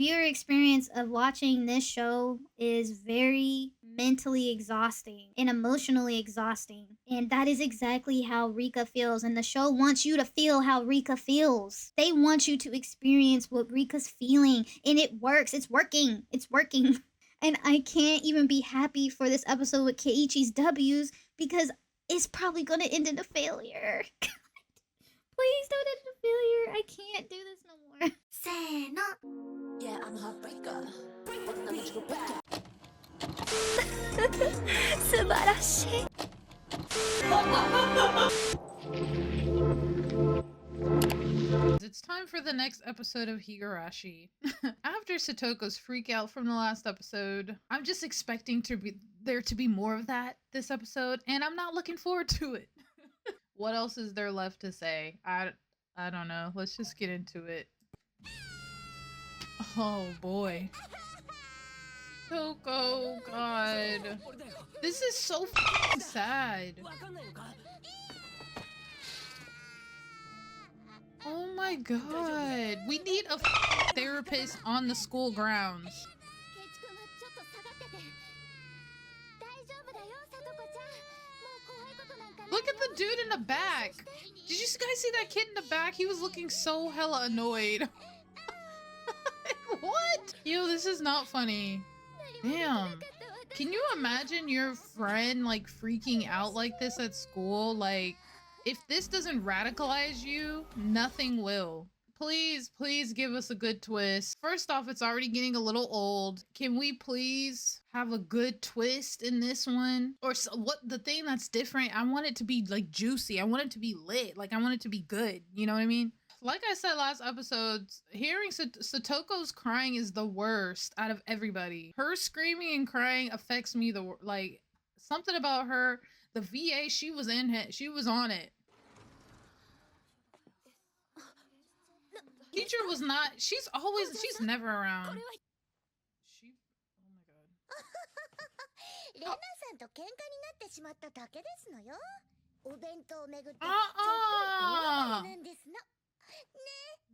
viewer experience of watching this show is very mentally exhausting and emotionally exhausting. And that is exactly how Rika feels. And the show wants you to feel how Rika feels. They want you to experience what Rika's feeling. And it works. It's working. It's working. And I can't even be happy for this episode with Keiichi's W's because it's probably going to end in a failure. Please don't end in a failure. I can't do this no more. Say no. Yeah, I'm a heartbreaker. Subarashi. It's time for the next episode of Higurashi. After Satoko's freak out from the last episode, I'm just expecting there to be more of that this episode, and I'm not looking forward to it. What else is there left to say? I don't know. Let's just get into it. Oh boy. Toko, God. This is so f***ing sad. Oh my god. We need a therapist on the school grounds. Look at the dude in the back. Did you guys see that kid in the back? He was looking so hella annoyed. What? Yo, this is not funny. Damn. Can you imagine your friend like freaking out like this at school? Like, if this doesn't radicalize you, nothing will. Please, please give us a good twist. First off, it's already getting a little old. Can we please have a good twist in this one? Or what the thing that's different, I want it to be like juicy. I want it to be lit. Like, I want it to be good. You know what I mean? Like I said last episode, hearing Satoko's crying is the worst out of everybody. Her screaming and crying affects me like something about her. The VA, she was on it. Teacher was not. She's never around. She, oh my god.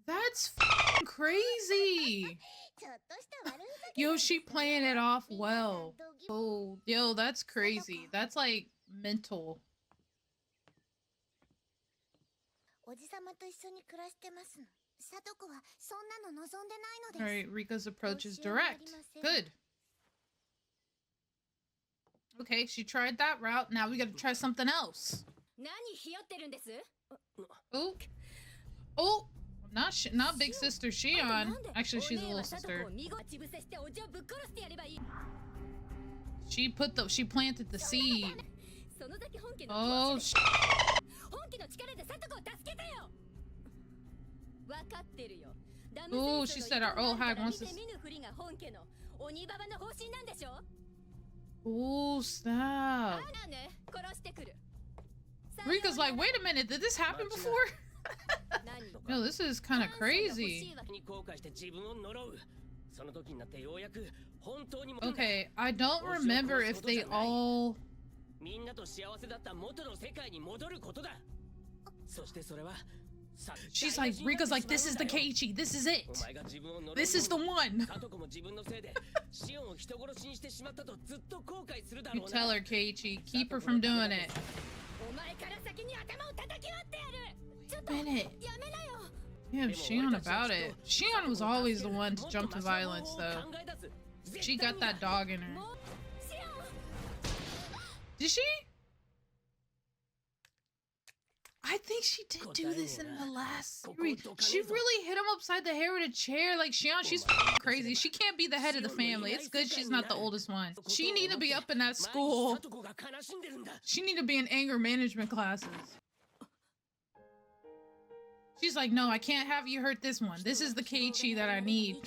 That's f***ing crazy. Yo, she playing it off well. Oh, yo, that's crazy. That's like mental. Alright, Rika's approach is direct. Good. Okay, she tried that route. Now we gotta try something else. Oh. Oh! Not big sister Shion. Actually, she's a little sister. She planted the seed. Oh, oh, she said our old hag wants to. Oh, snap. Rika's like, wait a minute, did this happen before? No, this is kind of crazy. Okay, I don't remember if they all... She's like, Rika's like, this is the Keiichi, this is it. This is the one. You tell her, Keiichi, keep her from doing it. Wait a minute. Damn, Shion about it. Shion was always the one to jump to violence, though. She got that dog in her. Did she? I think she did do this in the last series. She really hit him upside the head with a chair. Like, Shion, she's crazy. She can't be the head of the family. It's good she's not the oldest one. She need to be up in that school. She need to be in anger management classes. She's like, no, I can't have you hurt this one. This is the Keiichi that I need.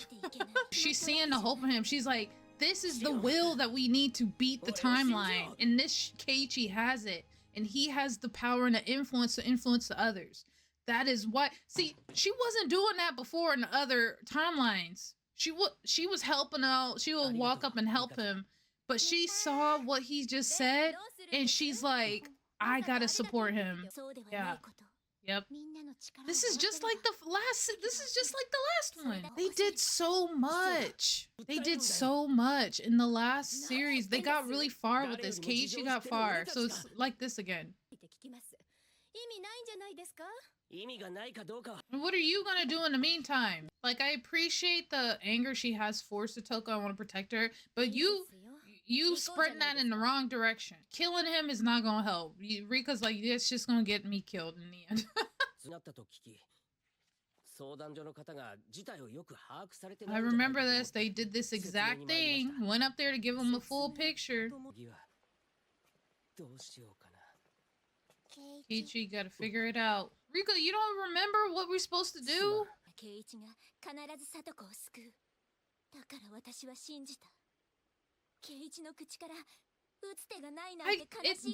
She's seeing the hope in him. She's like, this is the will that we need to beat the timeline. And this Keiichi has it. And he has the power and the influence to influence the others. That is why. See, she wasn't doing that before in the other timelines. She was helping out. She would walk up and help him. But she saw what he just said. And she's like, I gotta support him. Yeah. Yep. This is just like the last. This is just like the last one. They did so much. They did so much in the last series. They got really far with this. Keiichi got far, so it's like this again. What are you gonna do in the meantime? Like, I appreciate the anger she has for Satoko. I want to protect her, but you spreading that in the wrong direction. Killing him is not gonna help. Rika's like, it's just gonna get me killed in the end. I remember this. They did this exact thing. Went up there to give him a full picture. Keiichi, gotta figure it out. Rika, you don't remember what we're supposed to do?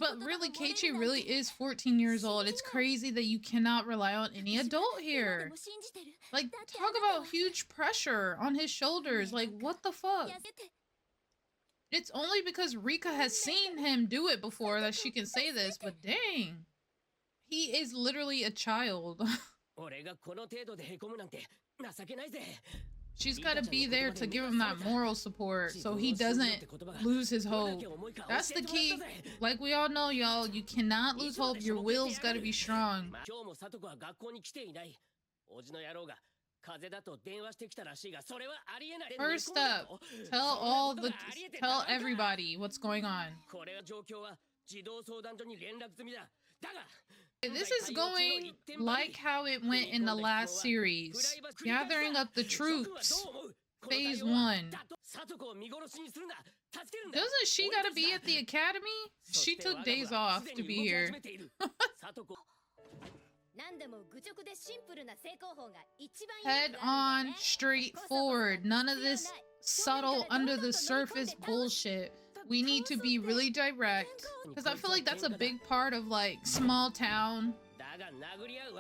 But really, Keiichi really is 14 years old. It's crazy that you cannot rely on any adult here. Like, talk about huge pressure on his shoulders. Like, what the fuck? It's only because Rika has seen him do it before that she can say this, but dang. He is literally a child. She's got to be there to give him that moral support so he doesn't lose his hope. That's the key. Like we all know, y'all, you cannot lose hope. Your will's got to be strong. First up, tell everybody what's going on. This is going like how it went in the last series. Gathering up the troops. Phase 1. Doesn't she gotta be at the academy? She took days off to be here. Head on, straightforward. None of this subtle under the surface bullshit. We need to be really direct, because I feel like that's a big part of like small town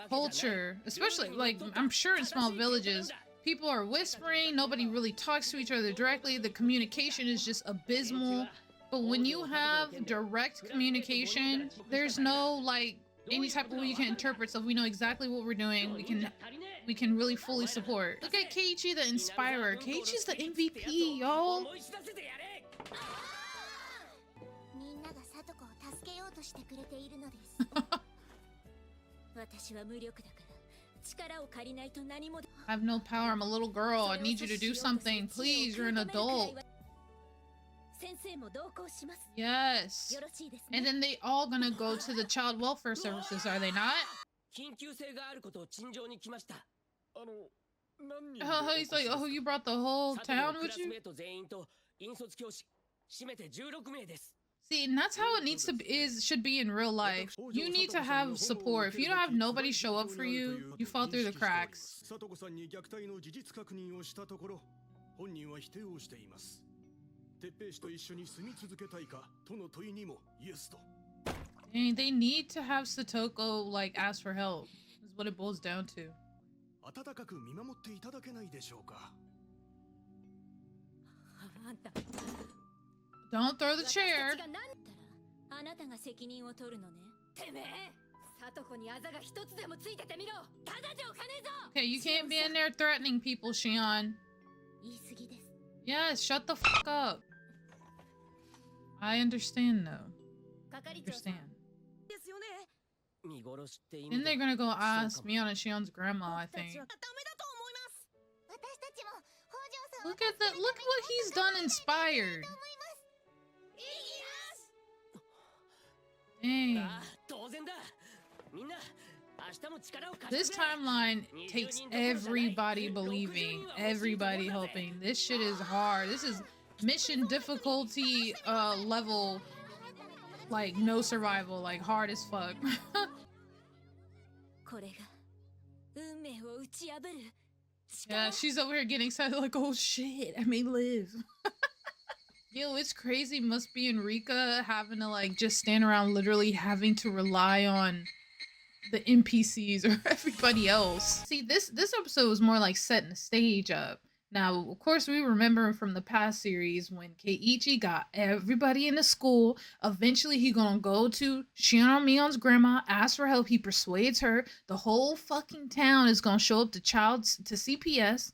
culture, especially like I'm sure in small villages people are whispering, nobody really talks to each other directly, the communication is just abysmal. But when you have direct communication, there's no like any type of way you can interpret, so we know exactly what we're doing. We can really fully support. Look at Keiichi the Inspirer. Keiichi's the MVP, y'all. I have no power. I'm a little girl. I need you to do something. Please, you're an adult. Yes. And then they all gonna go to the child welfare services, are they not? Oh, he's like, oh, you brought the whole town with you? See, and that's how it needs to should be in real life. You need to have support. If you don't have nobody show up for you, you fall through the cracks. Dang, they need to have Satoko like ask for help. Is what it boils down to. Don't throw the chair. Okay, you can't be in there threatening people, Shion. Yes, shut the fuck up. I understand though. I understand. Then they're gonna go ask Mion and Shion's grandma, I think. Look at what he's done inspired. Dang. This timeline takes everybody believing, everybody helping. This shit is hard. This is mission difficulty level, like no survival, like hard as fuck. Yeah, she's over here getting excited like, oh shit, I may live. Yo, it's crazy. Must be Enrika having to like just stand around literally having to rely on the NPCs or everybody else. See, this episode was more like setting the stage up. Now, of course, we remember from the past series when Keiichi got everybody in the school. Eventually, he gonna go to Shion Mion's grandma, ask for help. He persuades her. The whole fucking town is gonna show up to CPS,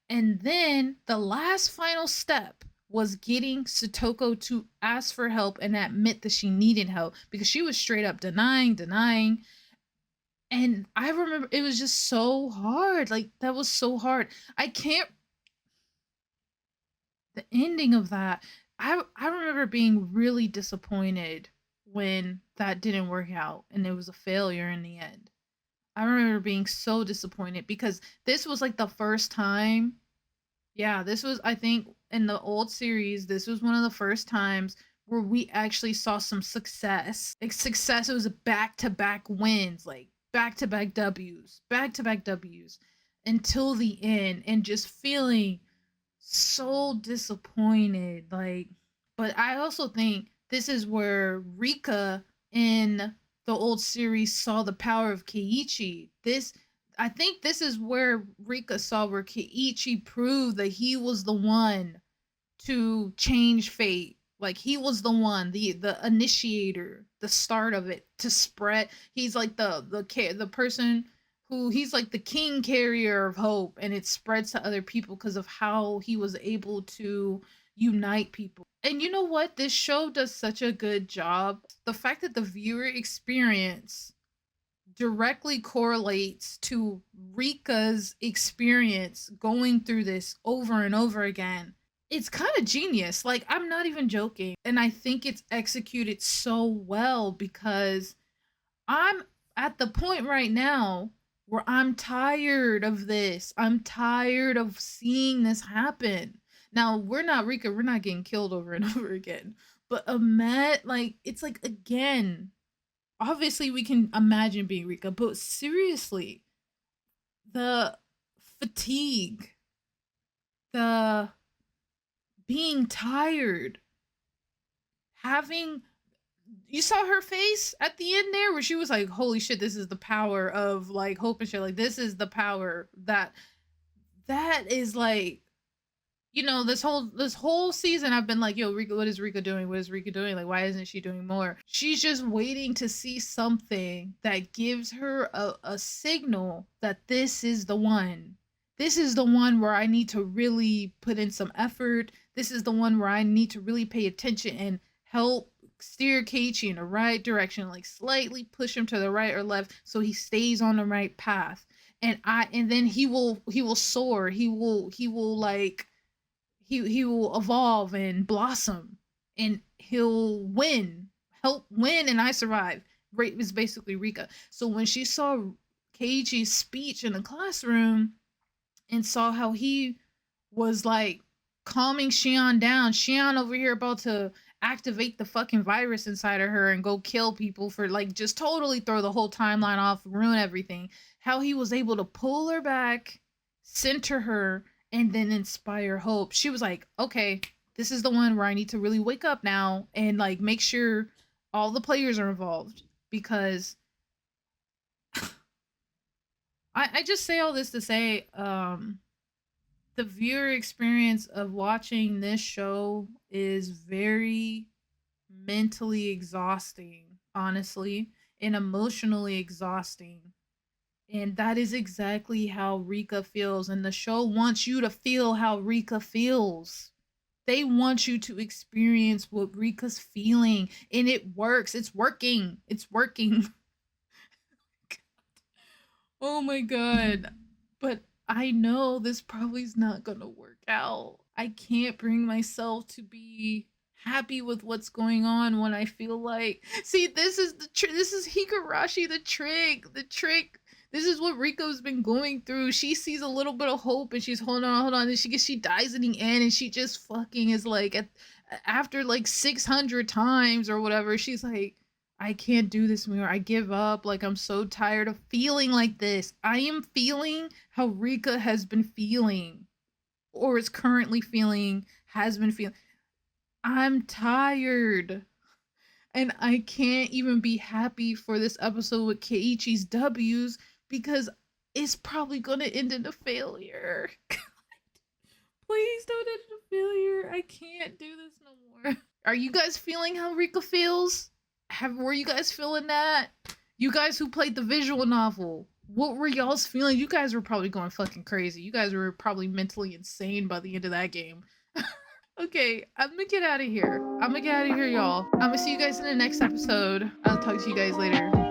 and then the last final step was getting Satoko to ask for help and admit that she needed help because she was straight up denying. And I remember it was just so hard. Like, that was so hard. I can't the ending of that, I remember being really disappointed when that didn't work out and it was a failure in the end. I remember being so disappointed because this was like the first time. Yeah, this was, I think, in the old series, this was one of the first times where we actually saw some success. Like, success, it was back to back wins, like back to back W's until the end, and just feeling so disappointed. Like, but I also think this is where Rika in the old series saw the power of Keiichi. I think this is where Rika saw where Keiichi proved that he was the one to change fate. Like, he was the one, the initiator, the start of it to spread. He's like the person who, he's like the king carrier of hope, and it spreads to other people because of how he was able to unite people. And you know what? This show does such a good job. The fact that the viewer experience directly correlates to Rika's experience going through this over and over again. It's kind of genius. Like, I'm not even joking. And I think it's executed so well because I'm at the point right now where I'm tired of this. I'm tired of seeing this happen. Now, we're not Rika, we're not getting killed over and over again. But like, it's like, again, obviously we can imagine being Rika, but seriously, the fatigue, the being tired, having, you saw her face at the end there where she was like, holy shit, this is the power of like hope and shit. Like, this is the power that is like, this whole season I've been like, yo, Rika, what is Rika doing? What is Rika doing? Like, why isn't she doing more? She's just waiting to see something that gives her a signal that this is the one. This is the one where I need to really put in some effort. This is the one where I need to really pay attention and help steer Keiichi in the right direction, like slightly push him to the right or left so he stays on the right path. And then he will soar. He will like he will evolve and blossom, and he'll help win, and I survive. Right, is basically Rika. So when she saw Keiichi's speech in the classroom and saw how he was like calming Shion down, Shion over here about to activate the fucking virus inside of her and go kill people for like just totally throw the whole timeline off, ruin everything. How he was able to pull her back, center her, and then inspire hope. She was like, okay, this is the one where I need to really wake up now and like make sure all the players are involved, because I just say all this to say, the viewer experience of watching this show is very mentally exhausting, honestly, and emotionally exhausting. And that is exactly how Rika feels. And the show wants you to feel how Rika feels. They want you to experience what Rika's feeling. And it works. It's working. It's working. Oh my god. But I know this probably is not gonna work out. I can't bring myself to be happy with what's going on when I feel like, see, this is this is Higurashi, the trick. This is what Riko's been going through. She sees a little bit of hope and she's hold on, and she dies in the end, and she just fucking is like after like 600 times or whatever, she's like, I can't do this anymore. I give up. Like, I'm so tired of feeling like this. I am feeling how Rika has been feeling, or is currently feeling, has been feeling. I'm tired. And I can't even be happy for this episode with Keiichi's W's because it's probably going to end in a failure. Please don't end in a failure. I can't do this no more. Are you guys feeling how Rika feels? Were you guys feeling that? You guys who played the visual novel, what were y'all's feeling? You guys were probably going fucking crazy. You guys were probably mentally insane by the end of that game. Okay, I'm gonna get out of here. I'm gonna get out of here, y'all. I'm gonna see you guys in the next episode. I'll talk to you guys later.